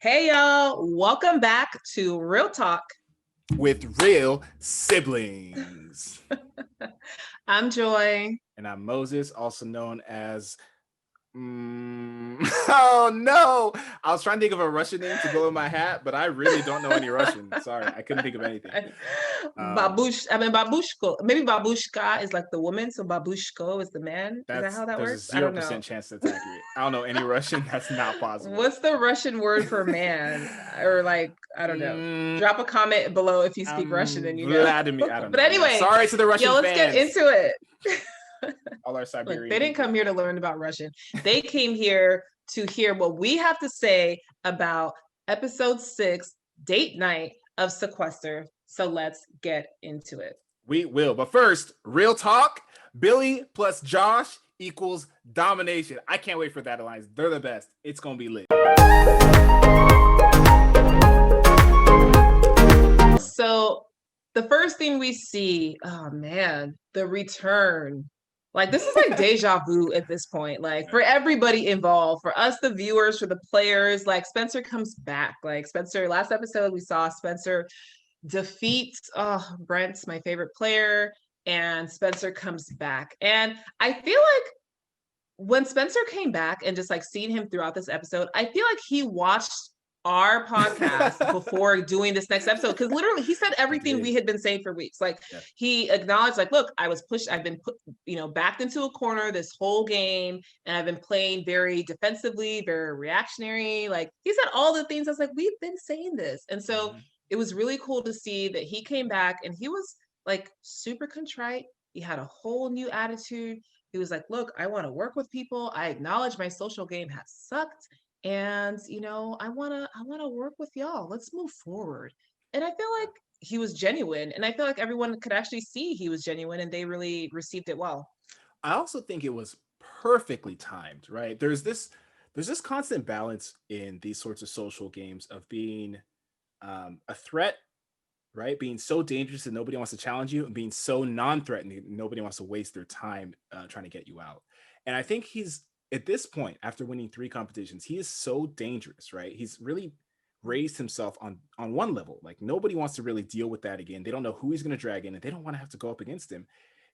Hey y'all, welcome back to Real Talk with real siblings. I'm Joy. And I'm Moses, also known as oh no! I was trying to think of a Russian name to go in my hat, but I really don't know any Russian. Sorry, I couldn't think of anything. Babushko. Maybe babushka is like the woman, so babushko is the man. Is that how that There's works? a I don't know. 0% chance that's accurate. I don't know any Russian. That's not possible. What's the Russian word for man? Or like, I don't know. Drop a comment below if you speak Russian and you know. Vladimir. I don't But know. Yeah, anyway, sorry to the Russian let's get fans. into it. All our Look, Siberian they didn't people. come here to learn about Russian. They came here to hear what we have to say about episode 6, date night of Sequester. So let's get into it. We will. But first, real talk. Billy plus Josh equals domination. I can't wait for that alliance. They're the best. It's going to be lit. So the first thing we see, oh man, the return. Like this is like deja vu at this point. Like for everybody involved, for us, the viewers, for the players, like Spencer comes back. Like Spencer, last episode, we saw Spencer defeat Brent's my favorite player, and Spencer comes back. And I feel like when Spencer came back and just like seeing him throughout this episode, I feel like he watched our podcast before doing this next episode, because literally he said everything we had been saying for weeks. Like he acknowledged, like, look, I've been put, backed into a corner this whole game, and I've been playing very defensively, very reactionary. Like he said all the things. I was like, we've been saying this. And so it was really cool to see that he came back and he was like super contrite. He had a whole new attitude. He was like, look, I want to work with people. I acknowledge my social game has sucked, and I want to work with y'all. Let's move forward. And I feel like he was genuine, and I feel like everyone could actually see he was genuine, and they really received it well. I also think it was perfectly timed, right? There's this constant balance in these sorts of social games of being a threat, right? Being so dangerous that nobody wants to challenge you, and being so non-threatening nobody wants to waste their time trying to get you out. And I think he's at this point, after winning 3 competitions, he is so dangerous, right? He's really raised himself on one level. Like nobody wants to really deal with that again. They don't know who he's going to drag in, and they don't want to have to go up against him.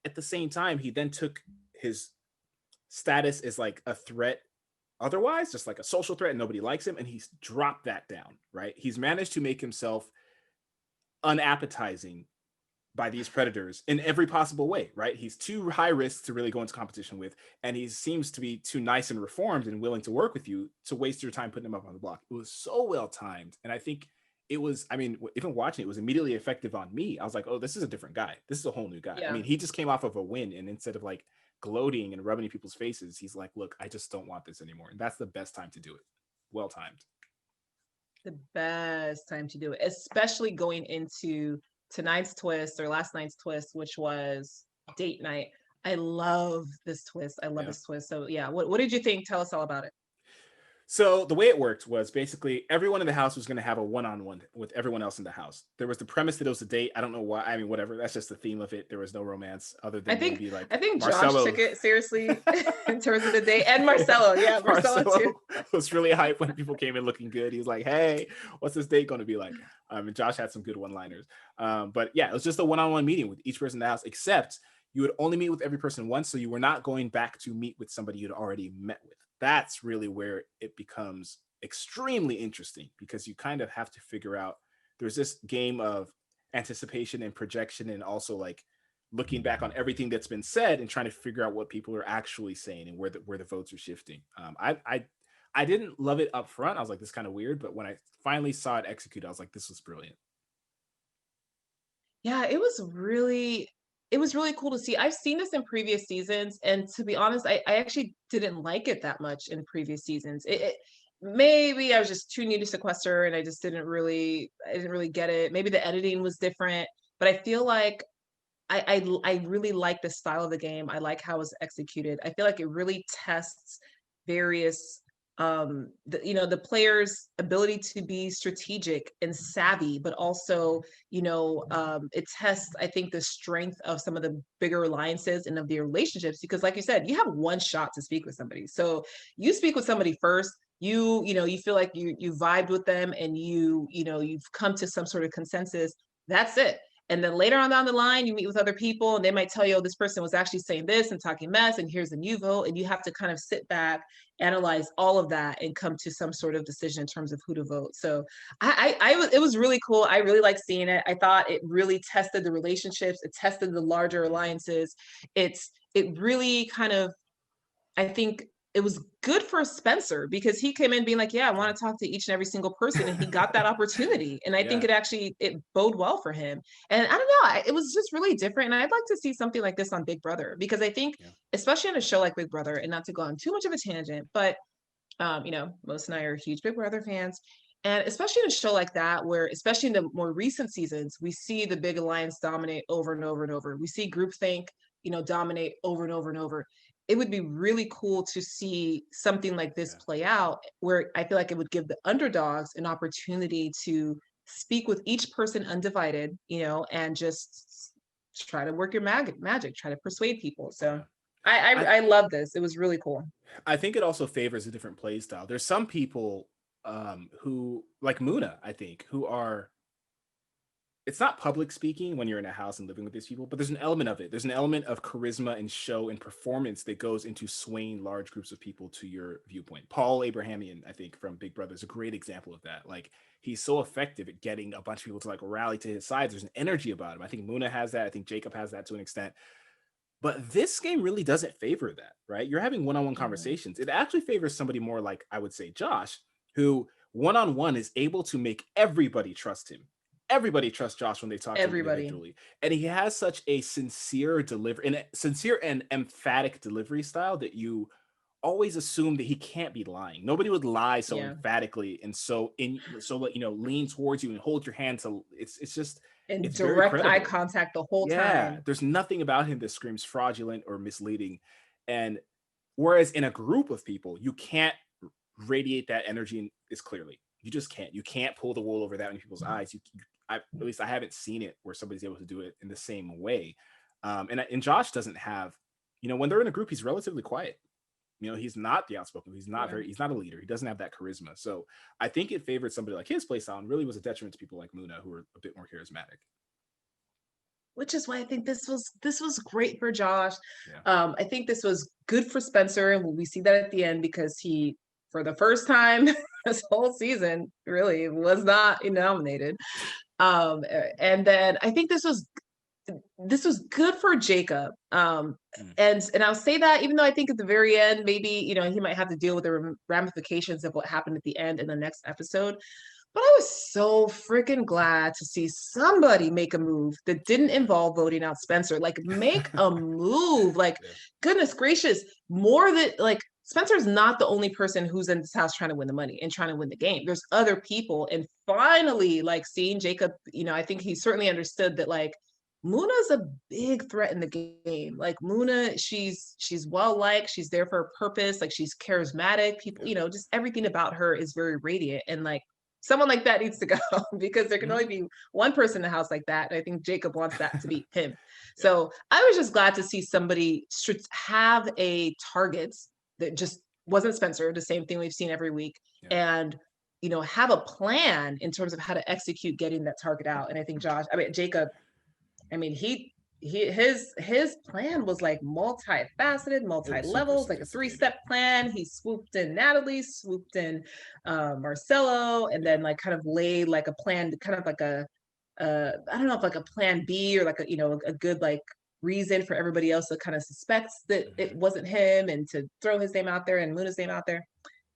At the same time, he then took his status as like a threat otherwise, just like a social threat, and nobody likes him, and he's dropped that down, right? He's managed to make himself unappetizing by these predators in every possible way, right? He's too high risk to really go into competition with, and he seems to be too nice and reformed and willing to work with you to waste your time putting him up on the block. It was so well timed, and I think it was, even watching it was immediately effective on me. I was like, oh, this is a different guy. This is a whole new guy. Yeah. I mean, he just came off of a win, and instead of like gloating and rubbing in people's faces, he's like, look, I just don't want this anymore. And that's the best time to do it. Well timed. The best time to do it, especially going into tonight's twist or last night's twist, which was date night. I love this twist. I love this twist. So yeah, what did you think? Tell us all about it. So the way it worked was basically everyone in the house was going to have a one-on-one with everyone else in the house. There was the premise that it was a date. I don't know why. I mean, whatever. That's just the theme of it. There was no romance other than maybe like I think Marcelo. Josh took it seriously in terms of the date, and Marcelo. Yeah, Marcelo too. Was really hyped when people came in looking good. He was like, "Hey, what's this date going to be like?" And Josh had some good one-liners. But yeah, it was just a one-on-one meeting with each person in the house, except you would only meet with every person once, so you were not going back to meet with somebody you'd already met with. That's really where it becomes extremely interesting, because you kind of have to figure out, there's this game of anticipation and projection, and also like looking back on everything that's been said and trying to figure out what people are actually saying and where the votes are shifting. I didn't love it up front. I was like, this is kind of weird, but when I finally saw it executed, I was like, this was brilliant. Yeah, it was really cool to see. I've seen this in previous seasons, and to be honest, I actually didn't like it that much in previous seasons. Maybe I was just too new to Sequester, and I didn't really get it. Maybe the editing was different, but I feel like I really like the style of the game. I like how it was executed. I feel like it really tests various the players' ability to be strategic and savvy, but also it tests, I think, the strength of some of the bigger alliances and of the relationships, because like you said, you have one shot to speak with somebody. So you speak with somebody first, you feel like you vibed with them and you've come to some sort of consensus. That's it. And then later on down the line, you meet with other people and they might tell you, oh, this person was actually saying this and talking mess, and here's a new vote. And you have to kind of sit back, analyze all of that, and come to some sort of decision in terms of who to vote. So it was really cool. I really liked seeing it. I thought it really tested the relationships, it tested the larger alliances. It really kind of, I think it was good for Spencer because he came in being like, yeah, I want to talk to each and every single person. And he got that opportunity. And I think it bode well for him. And I don't know, it was just really different. And I'd like to see something like this on Big Brother, because I think, especially on a show like Big Brother, and not to go on too much of a tangent, but Most and I are huge Big Brother fans. And especially in a show like that, where especially in the more recent seasons, we see the big alliance dominate over and over and over. We see groupthink, dominate over and over and over. It would be really cool to see something like this play out, where I feel like it would give the underdogs an opportunity to speak with each person undivided, and just try to work your magic, try to persuade people. So I love this. It was really cool. I think it also favors a different play style. There's some people who, like Muna, I think, who are, it's not public speaking when you're in a house and living with these people, but there's an element of it. There's an element of charisma and show and performance that goes into swaying large groups of people to your viewpoint. Paul Abrahamian, I think, from Big Brother is a great example of that. Like, he's so effective at getting a bunch of people to like rally to his side. There's an energy about him. I think Muna has that. I think Jacob has that to an extent. But this game really doesn't favor that, right? You're having one-on-one conversations. It actually favors somebody more like, I would say, Josh, who one-on-one is able to make everybody trust him. Everybody trusts Josh when they talk to him individually. And he has such a sincere and emphatic delivery style that you always assume that he can't be lying. Nobody would lie so emphatically and so lean towards you and hold your hand. So it's just, and it's direct eye contact the whole time. There's nothing about him that screams fraudulent or misleading. And whereas in a group of people, you can't radiate that energy as clearly. You just can't. You can't pull the wool over that many people's eyes. At least I haven't seen it where somebody's able to do it in the same way. And Josh doesn't have, when they're in a group, he's relatively quiet. He's not the outspoken. He's not he's not a leader. He doesn't have that charisma. So I think it favored somebody like his playstyle and really was a detriment to people like Muna, who are a bit more charismatic. Which is why I think this was great for Josh. I think this was good for Spencer, and we see that at the end, because he, for the first time this whole season, really was not nominated. And then I think this was good for Jacob. And I'll say that, even though I think at the very end, maybe, he might have to deal with the ramifications of what happened at the end in the next episode. But I was so freaking glad to see somebody make a move that didn't involve voting out Spencer. Like, make a move. Like, goodness gracious, more than, like, Spencer's not the only person who's in this house trying to win the money and trying to win the game. There's other people. And finally, like, seeing Jacob, I think he certainly understood that, like, Muna's a big threat in the game. Like, Muna, she's well liked, she's there for a purpose, like, she's charismatic. People, just everything about her is very radiant. And like, someone like that needs to go, because there can only be one person in the house like that. And I think Jacob wants that to be him. So I was just glad to see somebody have a target that just wasn't Spencer, the same thing we've seen every week, and have a plan in terms of how to execute getting that target out. And I think Jacob, his plan was like multifaceted, multi-levels, like a 3-step plan. He swooped in Natalie, swooped in Marcelo, and then like kind of laid like a plan, kind of like I don't know if like a plan B, or like a good like reason for everybody else to kind of suspect that it wasn't him, and to throw his name out there and Muna's name out there.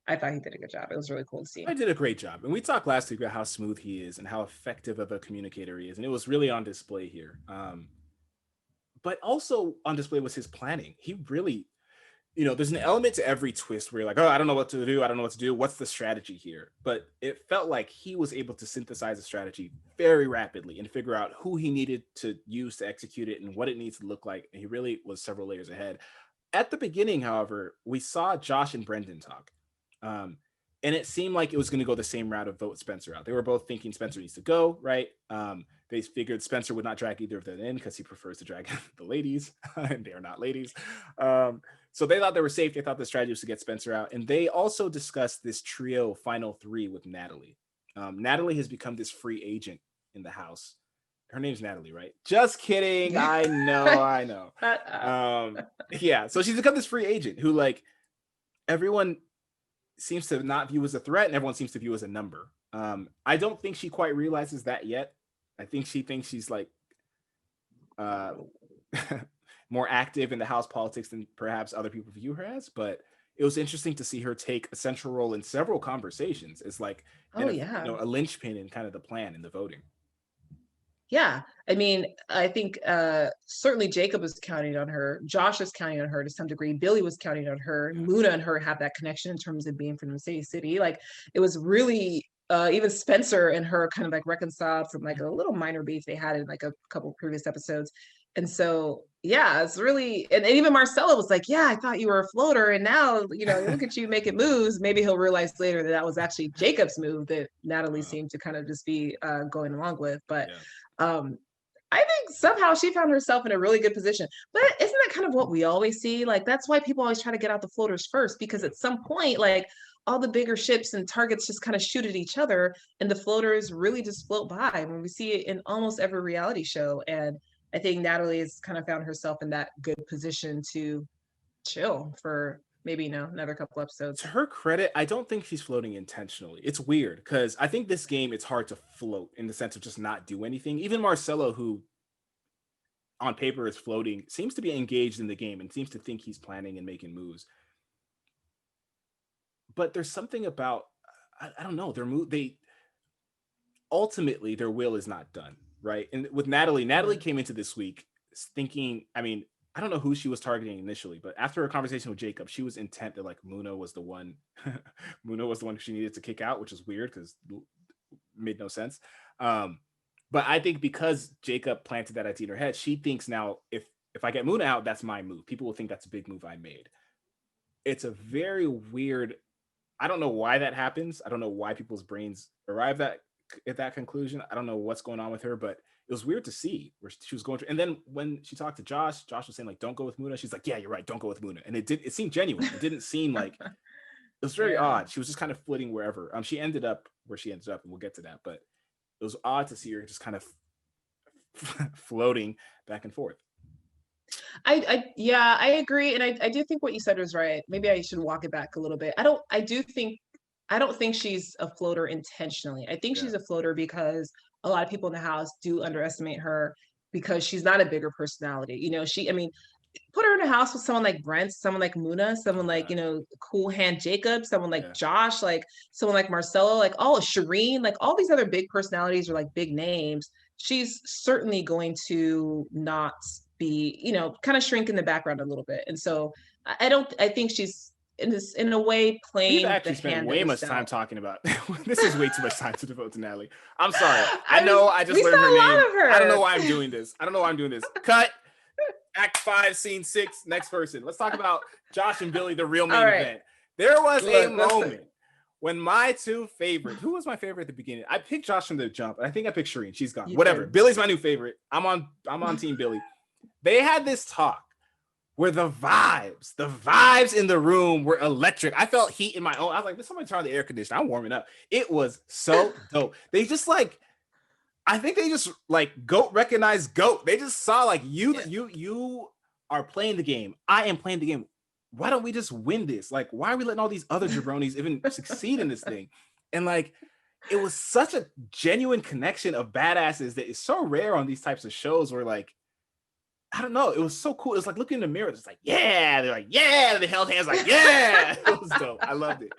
I thought he did a good job. It was really cool to see. I did a great job. And we talked last week about how smooth he is and how effective of a communicator he is. And it was really on display here. But also on display was his planning. He really, there's an element to every twist where you're like, oh, I don't know what to do. I don't know what to do. What's the strategy here? But it felt like he was able to synthesize a strategy very rapidly and figure out who he needed to use to execute it and what it needs to look like. And he really was several layers ahead. At the beginning, however, we saw Josh and Brendan talk. And it seemed like it was going to go the same route of vote Spencer out. They were both thinking Spencer needs to go, right? They figured Spencer would not drag either of them in because he prefers to drag the ladies, and they are not ladies. So they thought they were safe. They thought the strategy was to get Spencer out. And they also discussed this trio final three with Natalie. Natalie has become this free agent in the house. Her name's Natalie, right? Just kidding. I know. Yeah. So she's become this free agent who, like, everyone seems to not view as a threat and everyone seems to view as a number. I don't think she quite realizes that yet. I think she thinks she's like more active in the house politics than perhaps other people view her as, but it was interesting to see her take a central role in several conversations. It's like a linchpin in kind of the plan in the voting. Yeah. I mean, I think certainly Jacob was counting on her. Josh was counting on her to some degree. Billy was counting on her. Yeah. Muna and her have that connection in terms of being from the same city. Like, it was really even Spencer and her kind of like reconciled from like a little minor beef they had in like a couple previous episodes. And so, yeah, it's really, and even Marcella was like, yeah, I thought you were a floater. And now, you know, look at you making moves. Maybe he'll realize later that that was actually Jacob's move that Natalie seemed to kind of just be going along with. But I think somehow she found herself in a really good position. But isn't that kind of what we always see? Like, that's why people always try to get out the floaters first, because at some point, like, all the bigger ships and targets just kind of shoot at each other and the floaters really just float by. When we see it in almost every reality show. And I think Natalie has kind of found herself in that good position to chill for maybe another couple episodes. To her credit, I don't think she's floating intentionally. It's weird because I think this game, it's hard to float in the sense of just not do anything. Even Marcelo, who on paper is floating, seems to be engaged in the game and seems to think he's planning and making moves. But there's something about, I don't know, they ultimately, their will is not done, right? And with Natalie came into this week thinking, I mean, I don't know who she was targeting initially, but after her conversation with Jacob, she was intent that like Muna was the one she needed to kick out, which is weird because it made no sense. But I think because Jacob planted that idea in her head, she thinks now if I get Muna out, that's my move. People will think that's a big move I made. It's a very weird. I don't know why that happens. I don't know why people's brains arrive at that conclusion. I don't know what's going on with her, but it was weird to see where she was going through. And then when she talked to Josh was saying like, don't go with Muna. She's like, yeah, you're right. Don't go with Muna. And it seemed genuine. It didn't seem like, it was very odd. She was just kind of flitting wherever. She ended up where she ended up, and we'll get to that, but it was odd to see her just kind of floating back and forth. I agree. And I do think what you said was right. Maybe I should walk it back a little bit. I don't think she's a floater intentionally. I think she's a floater because a lot of people in the house do underestimate her because she's not a bigger personality. Put her in a house with someone like Brent, someone like Muna, someone like, Cool Hand Jacob, someone like Josh, like someone like Marcelo, like Shireen, like all these other big personalities or like big names. She's certainly going to not be, kind of shrink in the background a little bit. And so I think she's in a way playing. We've actually spent way much time talking about this. Is way too much time to devote to Natalie. I'm sorry. I know I just learned her name. I don't know why I'm doing this. Cut. Act 5, Scene 6. Next person. Let's talk about Josh and Billy, the real main event. There was a moment when my two favorite. Who was my favorite at the beginning? I picked Josh from the jump, and I think I picked Shireen. She's gone. Whatever. Billy's my new favorite. I'm on Team Billy. They had this talk where the vibes in the room were electric. I felt heat in my own. I was like, "Did somebody turn on the air conditioner? I'm warming up." It was so dope. They just like. I think they just like GOAT recognized GOAT. They just saw like you are playing the game. I am playing the game. Why don't we just win this? Like, why are we letting all these other jabronis even succeed in this thing? And like, it was such a genuine connection of badasses that is so rare on these types of shows where like, I don't know. It was so cool. It was like looking in the mirror. It's like, yeah. They're like, yeah. They held hands like, yeah. It was dope. I loved it.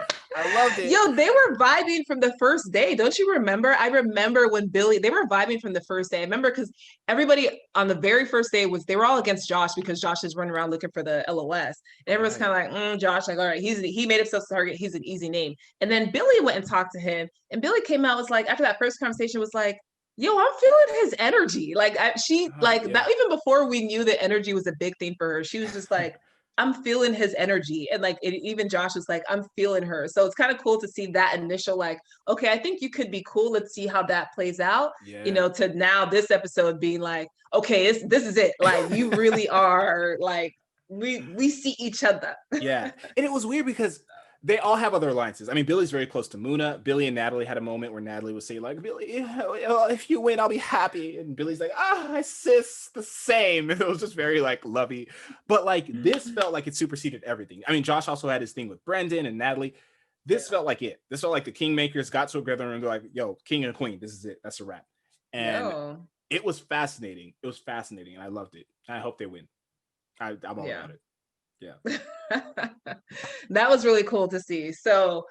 Yo, they were vibing from the first day. Don't you remember? I remember when they were vibing from the first day. I remember because everybody on the very first day they were all against Josh because Josh is running around looking for the LOS. And everyone's kind of like, Josh, like, all right, he made himself a target. He's an easy name. And then Billy went and talked to him. And Billy came out, was like, after that first conversation, was like, yo, I'm feeling his energy. Like that even before we knew that energy was a big thing for her, she was just like, I'm feeling his energy. And like, even Josh was like, I'm feeling her. So it's kind of cool to see that initial, like, okay, I think you could be cool. Let's see how that plays out, to now this episode being like, okay, this is it. Like, you really are like, we see each other. Yeah. And it was weird because they all have other alliances. I mean, Billy's very close to Muna. Billy and Natalie had a moment where Natalie would say, like, Billy, if you win, I'll be happy. And Billy's like, sis, the same. And it was just very like lovey. But like this felt like it superseded everything. I mean, Josh also had his thing with Brendan and Natalie. This felt like it. This felt like the Kingmakers got together and they're like, yo, King and Queen, this is it. That's a wrap. And it was fascinating. It was fascinating. And I loved it. I hope they win. I'm all about it. Yeah. That was really cool to see. So,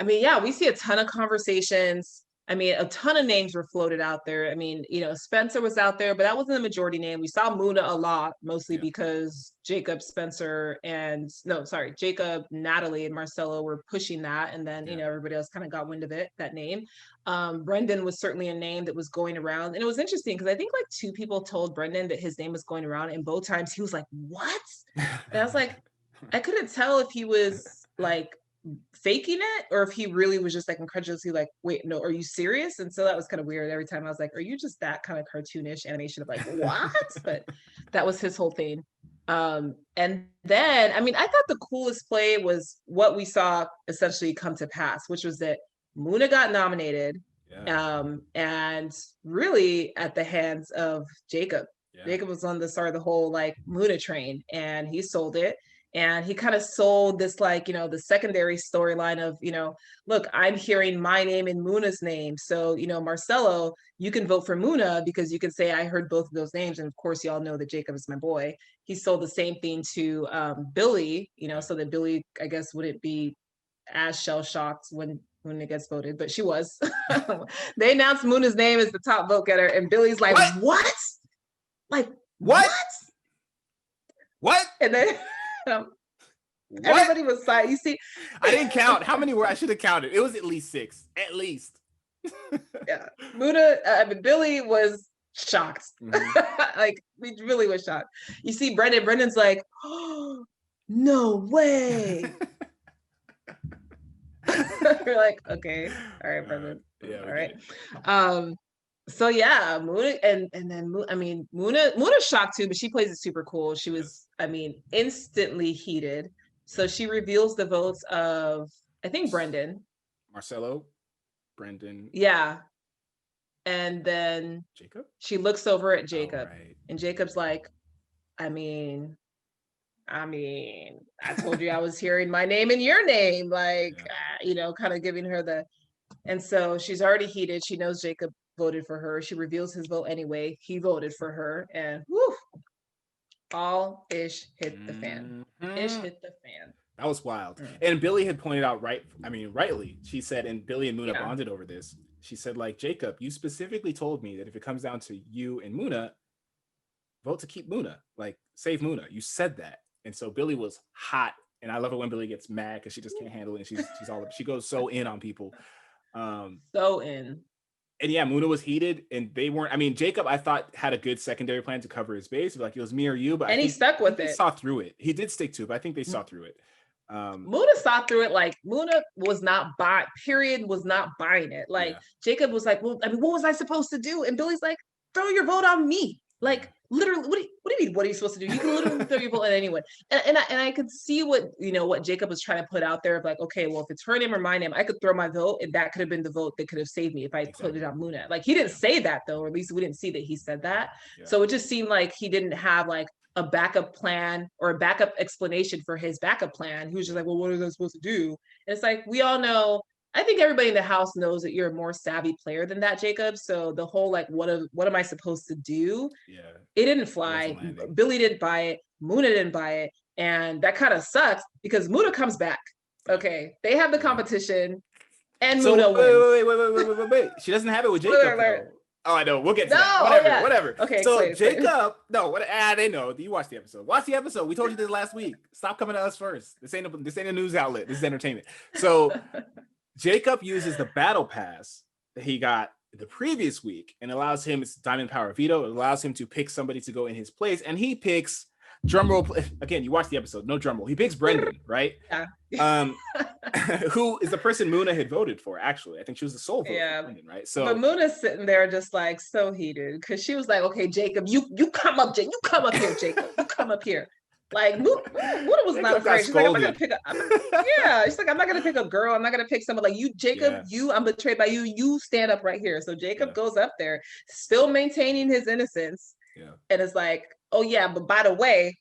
I mean, yeah, we see a ton of conversations. I mean, a ton of names were floated out there. I mean, Spencer was out there, but that wasn't the majority name. We saw Muna a lot, mostly because Jacob, Natalie, and Marcelo were pushing that. And then, everybody else kind of got wind of that name. Brendan was certainly a name that was going around. And it was interesting because I think like 2 people told Brendan that his name was going around, and both times he was like, what? And I was like, I couldn't tell if he was like faking it or if he really was just like incredulously like, wait, no, are you serious? And so that was kind of weird. Every time I was like, are you just that kind of cartoonish animation of like, what? But that was his whole thing. And then, I mean, I thought the coolest play was what we saw essentially come to pass, which was that Muna got nominated, and really at the hands of Jacob. Jacob was on the start of the whole like Muna train, and he sold it. And he kind of sold this, like, the secondary storyline of, look, I'm hearing my name in Muna's name. So, Marcelo, you can vote for Muna because you can say, I heard both of those names. And of course, y'all know that Jacob is my boy. He sold the same thing to Billy, so that Billy, I guess, wouldn't be as shell-shocked when it gets voted. But she was. They announced Muna's name as the top vote getter. And Billy's like, what? Like, what? And then... everybody was silent. You see, I didn't count how many were. I should have counted. It was at least 6, at least. Yeah, Billy was shocked. Like, we really was shocked. You see, Brendan's like, oh, no way. We're like, okay, all right, Brendan, all right. So yeah, Muna and then Muna's shocked too, but she plays it super cool. She was, instantly heated. So she reveals the votes of, I think, Brendan, Marcelo, Brendan. Yeah. And then Jacob? She looks over at Jacob, and Jacob's like, I told you I was hearing my name and your name, like, kind of giving her the, and so she's already heated. She knows Jacob voted for her. She reveals his vote anyway. He voted for her, and whew, all ish hit the fan. Ish hit the fan. That was wild. And Billy had pointed out rightly, she said, and Billy and Muna bonded over this. She said, like, Jacob, you specifically told me that if it comes down to you and Muna, vote to keep Muna, like, save Muna. You said that. And so Billy was hot. And I love it when Billy gets mad because she just can't handle it. And she goes so in on people. So in. And yeah, Muna was heated, and they weren't. Jacob, I thought, had a good secondary plan to cover his base. Like, it was me or you, but he stuck with it. They saw through it. He did stick to it, but I think they saw through it. Muna saw through it. Like, Muna was not buying it. Like, Jacob was like, well, what was I supposed to do? And Billy's like, throw your vote on me. Like, literally, what do you mean? What are you supposed to do? You can literally throw your vote on anyone. And I could see what Jacob was trying to put out there of like, okay, well, if it's her name or my name, I could throw my vote, and that could have been the vote that could have saved me if I put it on Muna. Like, he didn't say that though, or at least we didn't see that he said that. Yeah. So it just seemed like he didn't have like a backup plan or a backup explanation for his backup plan. He was just like, well, what are they supposed to do? And it's like, we all know, I think everybody in the house knows that you're a more savvy player than that, Jacob. So the whole like, what am I supposed to do? Yeah, it didn't fly. Billy didn't buy it. Muna didn't buy it, and that kind of sucks because Muna comes back. Okay, they have the competition, and so, Muna wins. Wait. She doesn't have it with Jacob. Oh, I know. We'll get to that. Whatever. Okay. So Jacob, they know. You watch the episode. Watch the episode. We told you this last week. Stop coming to us first. This ain't a news outlet. This is entertainment. So Jacob uses the battle pass that he got the previous week and allows him, it's Diamond Power Veto. It allows him to pick somebody to go in his place, and he picks, drumroll, again, you watch the episode, no drumroll. He picks Brendan, right? Yeah. Who is the person Muna had voted for, actually. I think she was the sole vote for Brendan, right? So, but Muna's sitting there just like so heated because she was like, okay, Jacob, you come up here, Jacob. You come up here. Like Muda was Jacob not got afraid. She's like, I'm not gonna scolded. pick up. Yeah, she's like, I'm not gonna pick a girl. I'm not gonna pick someone like you, Jacob. Yeah, I'm betrayed by you. You stand up right here. So yeah, Jacob goes up there, still maintaining his innocence, yeah. and it's like, oh yeah, but by the way,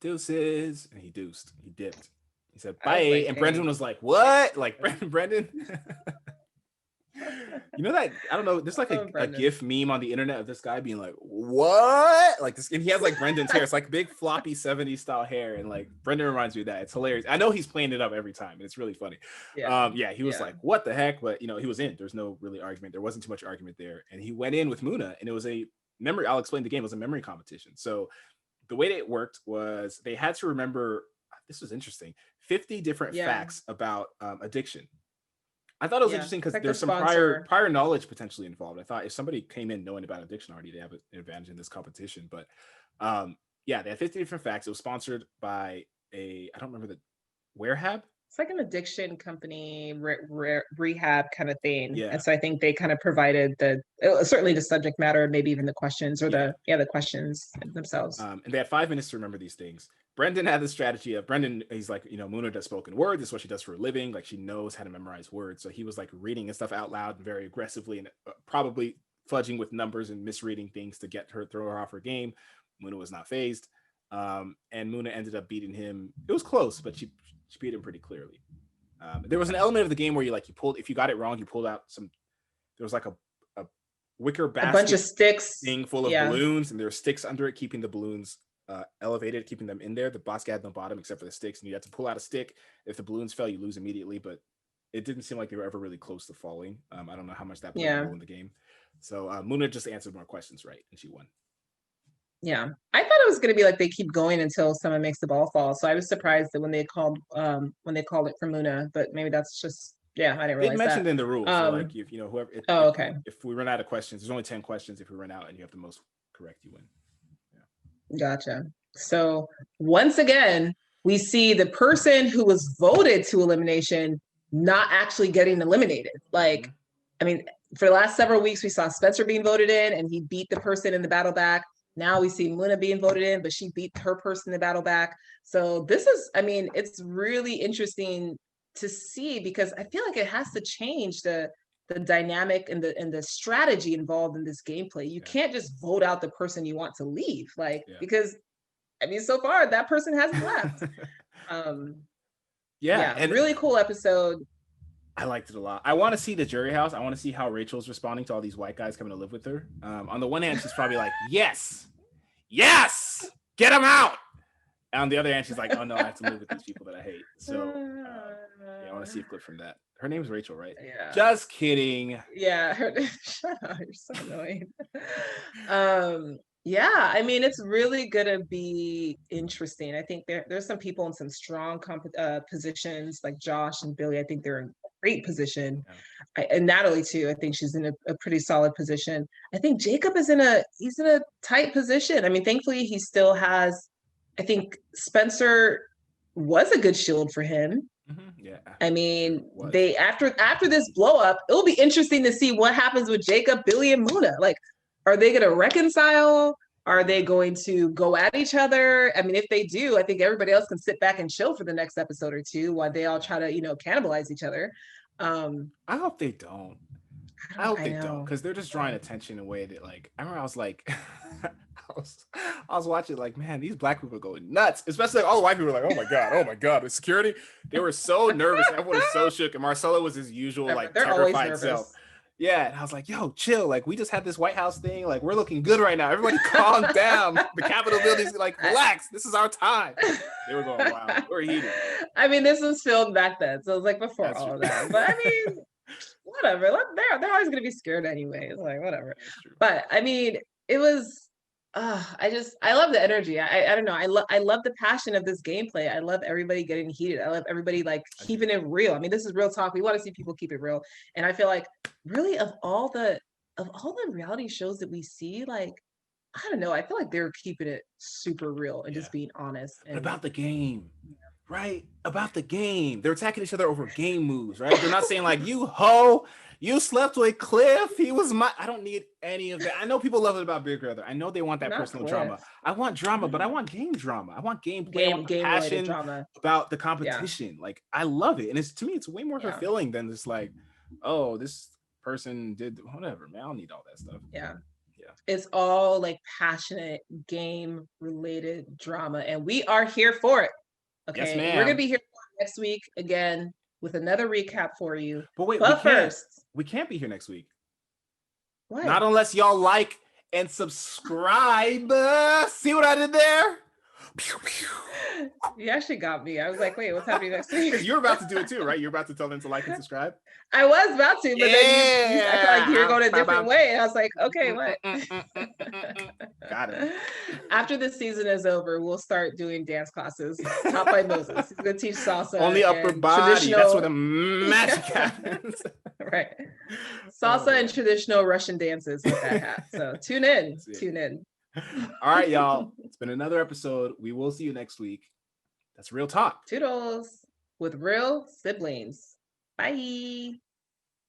Deuces, and he deuced. He dipped. He said I bye, was like, and Brendan dang. was like, "What?" Like Brendan. You know that I don't know. There's like Oh, a Brendan. GIF meme on the internet of this guy being like, "What?" Like this, and he has like Brendan's hair. It's like big floppy '70s style hair, and like Brendan reminds me of that. It's hilarious. I know he's playing it up every time, and it's really funny. Yeah, Yeah, he was yeah, like, "What the heck?" But he was in. There's no really argument. There wasn't too much argument there, and he went in with Muna, and it was a memory. I'll explain the game. It was a memory competition. So the way that it worked was they had to remember. This was interesting. 50 different yeah, facts about addiction. I thought it was yeah. interesting It's because like the there's some prior sponsor. knowledge potentially involved. I thought if somebody came in knowing about addiction already, they have an advantage in this competition. But yeah, they had 50 different facts. It was sponsored by I don't remember the Warehab. It's like an addiction company rehab kind of thing, Yeah, and so I think they kind of provided certainly the subject matter, maybe even the questions or yeah. the questions themselves. And they had 5 minutes to remember these things. Brendan had the strategy of Brendan. He's like, Muna does spoken word. This is what she does for a living. Like she knows how to memorize words. So he was like reading and stuff out loud and very aggressively and probably fudging with numbers and misreading things to throw her off her game. Muna was not phased. And Muna ended up beating him. It was close, but she beat him pretty clearly. There was an element of the game where you pulled, if you got it wrong, you pulled out there was like a wicker A bunch of basket sticks. thing full of Yeah, balloons, and there were sticks under it, keeping the balloons elevated, keeping them in there. The basket had no bottom except for the sticks, and you had to pull out a stick. If the balloons fell, you lose immediately, but it didn't seem like they were ever really close to falling. I don't know how much that played a yeah, role in the game. So Muna just answered more questions right, and she won. yeah. I thought it was going to be like they keep going until someone makes the ball fall. So I was Yeah. surprised that when they called it for Muna, but maybe that's just I didn't They realize that. mentioned in the rules, they're like, if whoever, Oh, okay. if we run out of questions, there's only 10 questions. If we run out and you have the most correct, you win. Gotcha. So once again, we see the person who was voted to elimination not actually getting eliminated. Like, Mhm. I mean, for the last several weeks, we saw Spencer being voted in and he beat the person in the battle back. Now we see Luna being voted in, but she beat her person in the battle back. So this is, I mean, it's really interesting to see because I feel like it has to change the dynamic and the strategy involved in this gameplay. You Yeah. can't just vote out the person you want to leave, like Yeah. because I mean, so far that person hasn't left. Yeah, and really cool episode. I liked it a lot. I want to see the jury house. I want to see how Rachel's responding to all these white guys coming to live with her. On the one hand, she's probably like, yes, get them out. And on the other hand, she's like, oh no, I have to live with these people that I hate. So yeah, I want to see a clip from that. Her name's Rachel, right? Yeah. Just kidding. Yeah. Shut up. You're so annoying. Yeah, I mean, it's really gonna be interesting. I think there's some people in some strong positions, like Josh and Billy. I think they're in great position, and Natalie too. I think she's in a pretty solid position. I think Jacob is he's in a tight position. I mean, thankfully he still has. I think Spencer was a good shield for him. Mm-hmm. Yeah. I mean, Sure they after this blow up, it'll be interesting to see what happens with Jacob, Billy, and Muna. Like, are they going to reconcile? Are they going to go at each other? I mean, if they do, I think everybody else can sit back and chill for the next episode or two while they all try to, cannibalize each other. I hope they don't. I hope they don't, know. because they're just drawing attention in a way that, like, I remember I was like, I was watching, like, man, these black people are going nuts. Especially like, all the white people were like, oh my god, the security. They were so nervous. Everyone was so shook, and Marcelo was his usual, like, They're always terrified nervous. self. Yeah, and I was like, yo, chill. Like, we just had this White House thing. Like, we're looking good right now. Everybody calm down. The Capitol building's like, relax. This is our time. They were going wild. We're heated. I mean, this was filmed back then, so it was like before That's all true. of that. But I mean, whatever. They're always gonna be scared anyway. It's like whatever. But I mean, it was. I love the energy. I don't know. I love the passion of this gameplay. I love everybody getting heated. I love everybody like keeping it real. I mean, this is real talk. We want to see people keep it real. And I feel like really of all the reality shows that we see, like I don't know. I feel like they're keeping it super real and just being honest. And about the game. Right? About the game. They're attacking each other over game moves, right? They're not saying like, you hoe, You slept with Cliff. He was my. I don't need any of that. I know people love it about Big Brother. I know they want that Not personal Cliff. drama. I want drama, but I want game drama. I want gameplay. I want the Game related passion drama. about the Yeah. competition. Like I love it, and it's to me, it's way more Yeah. fulfilling than just like, oh, this person did whatever. Man, I don't need all that stuff. Yeah. Yeah. It's all like passionate game related drama, and we are here for it. Yes, Okay. And we're gonna ma'am. be here next week again with another recap for you. But wait, But first, we can't be here next week. what? Not unless y'all like and subscribe. See what I did there? Pew, pew. You actually got me. I was like, wait, what's happening next week? Because you're about to do it too, right? You're about to tell them to like and subscribe. I was about to, but then I felt like you were going a different way. And I was like, okay, what? Got it. After the season is over, we'll start doing dance classes taught by Moses. He's going to teach salsa. Only upper and body. That's where the magic happens. Right. Salsa and traditional Russian dances with that hat. So tune in. Tune in. All right, y'all. It's been another episode. We will see you next week. That's Real Talk. Toodles with real siblings. Bye.